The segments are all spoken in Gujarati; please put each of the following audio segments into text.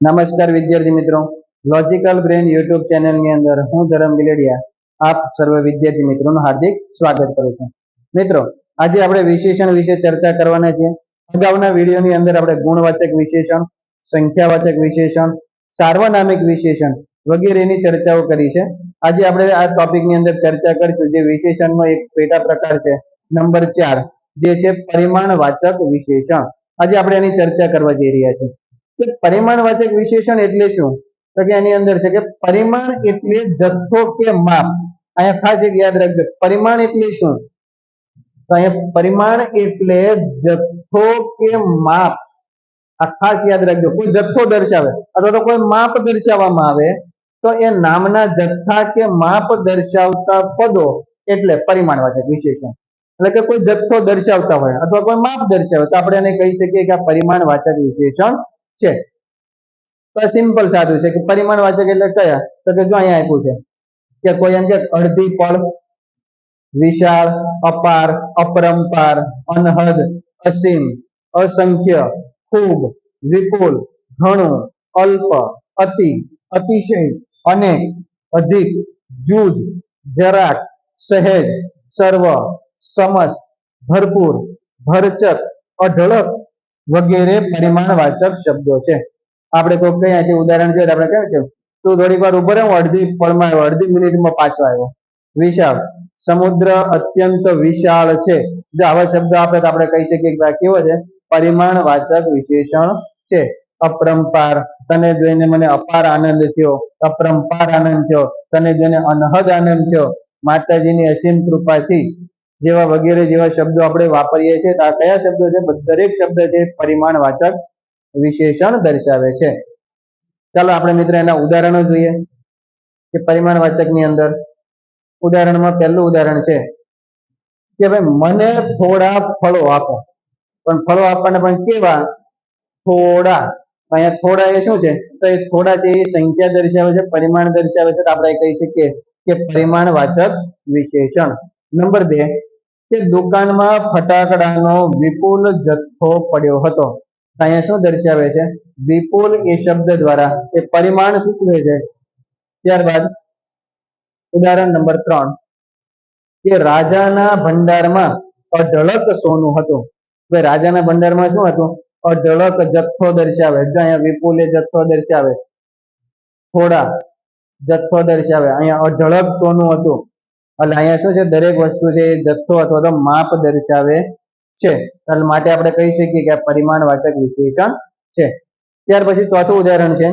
નમસ્કાર વિદ્યાર્થી મિત્રો, લોજિકલ બ્રેન યુટ્યુબ ચેનલની અંદર હું ધરમ બિલડિયા આપ સર્વ વિદ્યાર્થી મિત્રોનું હાર્દિક સ્વાગત કરું છું. મિત્રો, આજે આપણે વિશેષણ વિશે ચર્ચા કરવાના છીએ. અગાઉના વિડીયોની અંદર આપણે ગુણવાચક વિશેષણ, સંખ્યાવાચક વિશેષણ, સાર્વનામિક વિશેષણ વગેરેની ચર્ચાઓ કરી છે. આજે આપણે આ ટોપિકની અંદર ચર્ચા કરીશું જે વિશેષણનો એક પેટા પ્રકાર છે, નંબર 4, જે છે પરિમાણવાચક વિશેષણ. આજે આપણે એની ચર્ચા કરવા જઈ રહ્યા છીએ. પરિમાણવાચક વિશેષણ એટલે શું? તો કે એની અંદર છે કે પરિમાણ એટલે જથ્થો કે માપ. અહીંયા ખાસ એક યાદ રાખજો, પરિમાણ એટલે શું? તો અહીંયા પરિમાણ એટલે જથ્થો કે માપ. આ ખાસ યાદ રાખજો. કોઈ જથ્થો દર્શાવે અથવા તો કોઈ માપ દર્શાવવામાં આવે તો એ નામના જથ્થા કે માપ દર્શાવતા પદો એટલે પરિમાણવાચક વિશેષણ. એટલે કે કોઈ જથ્થો દર્શાવતા હોય અથવા કોઈ માપ દર્શાવે તો આપણે એને કહી શકીએ કે આ પરિમાણવાચક વિશેષણ છે. તો સિમ્પલ સાદું છે કે પરિમાણવાચક એટલે કયા? તો કે જો અહીંયા આપ્યું છે કે કોઈ એમ કે અડધી પળ, વિશાળ, અપાર, અપરંપાર, અનહદ, અસીમ, અસંખ્ય, ખૂબ, વિપુલ, ઘણું, અલ્પ, અતિ, અતિશય, અનેક, અધિક, જૂજ, જરાક, સહેજ, સર્વ, સમસ્ત, ભરપૂર, ભરચક, અઢળક વગેરે પરિમાણવાચક શબ્દો છે. આપણે કોઈ કઈ અહીંથી ઉદાહરણ જોઈએ તો આપણે કહેવાય કે તું થોડીક વાર ઉભો રહે, હું અડધી પળમાં આવ્યો, અડધી મિનિટમાં પાછો આવ્યો. વિશાળ, સમુદ્ર અત્યંત વિશાળ છે. જો આવા શબ્દો આપે તો આપણે કહી શકીએ કે આ કેવો છે? પરિમાણવાચક વિશેષણ છે. અપરંપાર, તને જોઈને મને અપાર આનંદ થયો, અપરંપાર આનંદ થયો, તને જોઈને અનહદ આનંદ થયો, માતાજીની અસીમ કૃપાથી, જેવા વગેરે જેવા શબ્દો આપણે વાપરીએ છીએ. તો આ કયા શબ્દો છે? દરેક શબ્દ છે પરિમાણવાચક વિશેષણ દર્શાવે છે. ચાલો આપણે મિત્રો એના ઉદાહરણો જોઈએ કે પરિમાણવાચકની અંદર. ઉદાહરણમાં પહેલું ઉદાહરણ છે કે ભાઈ મને થોડા ફળો આપો. પણ ફળો આપવાના પણ કેવા? થોડા. અહીંયા થોડા એ શું છે? તો એ થોડા છે એ સંખ્યા દર્શાવે છે, પરિમાણ દર્શાવે છે. તો આપણે કહી શકીએ કે પરિમાણવાચક વિશેષણ. નંબર 2 કે દુકાનમાં ફટાકડાનો વિપુલ જથ્થો પડ્યો હતો. અહીંયા શું દર્શાવે છે? વિપુલ એ શબ્દ દ્વારા એ પરિમાણ સૂચવે છે. ત્યારબાદ ઉદાહરણ નંબર 3 કે રાજાના ભંડારમાં અઢળક સોનું હતું. ભાઈ રાજાના ભંડારમાં શું હતું? અઢળક જથ્થો દર્શાવે. જો અહીંયા વિપુલ એ જથ્થો દર્શાવે, થોડા જથ્થો દર્શાવે, અહીંયા અઢળક સોનું હતું. એટલે અહીંયા શું છે? દરેક વસ્તુ છે એ જથ્થો અથવા તો માપ દર્શાવે છે. એટલે માટે આપણે કહી શકીએ કે આ પરિમાણવાચક વિશેષણ છે. ત્યાર પછી ચોથું ઉદાહરણ છે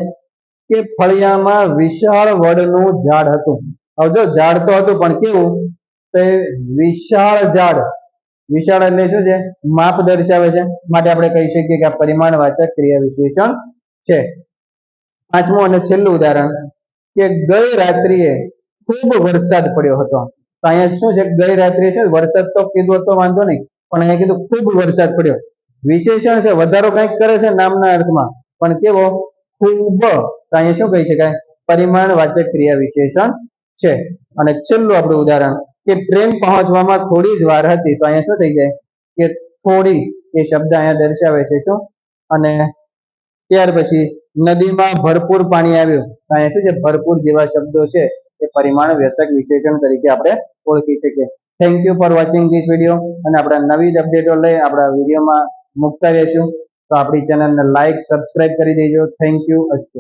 કે ફળિયામાં વિશાળ વડનું ઝાડ હતું. હવે જો ઝાડ તો હતું પણ કેવું? તો વિશાળ ઝાડ. વિશાળ એટલે શું છે? માપ દર્શાવે છે. માટે આપણે કહી શકીએ કે આ પરિમાણવાચક ક્રિયા વિશેષણ છે. પાંચમું અને છેલ્લું ઉદાહરણ કે ગઈ રાત્રિએ ખૂબ વરસાદ પડ્યો હતો. તો અહીંયા શું છે? ગઈ રાત્રિએ શું વરસાદ તો કીધું તો વાંધો નહીં, પણ અહીંયા કીધું ખૂબ વરસાદ પડ્યો. વિશેષણ છે, વધારો કંઈક કરે છે નામના અર્થમાં, પણ કેવો? ખૂબ. તો અહીંયા શું કહી શકાય? પરિમાણવાચક ક્રિયા વિશેષણ છે. અને છેલ્લું આપણું ઉદાહરણ કે ટ્રેન પહોંચવામાં થોડી જ વાર હતી. તો અહીંયા શું થઈ જાય? કે થોડી એ શબ્દ અહીંયા દર્શાવે છે શું? અને ત્યાર પછી નદીમાં ભરપૂર પાણી આવ્યું. તો અહીંયા શું છે? ભરપૂર જેવા શબ્દો છે એ પરિમાણવાચક વિશેષણ તરીકે આપણે ઓળખી શકીએ. Thank you for watching this video. અને આપણે નવી જ અપડેટો લઈ આપણા વિડીયોમાં મૂકતા રહેશું. તો આપણી ચેનલને લાઈક, સબસ્ક્રાઇબ કરી દેજો. Thank you. અસ્તુ.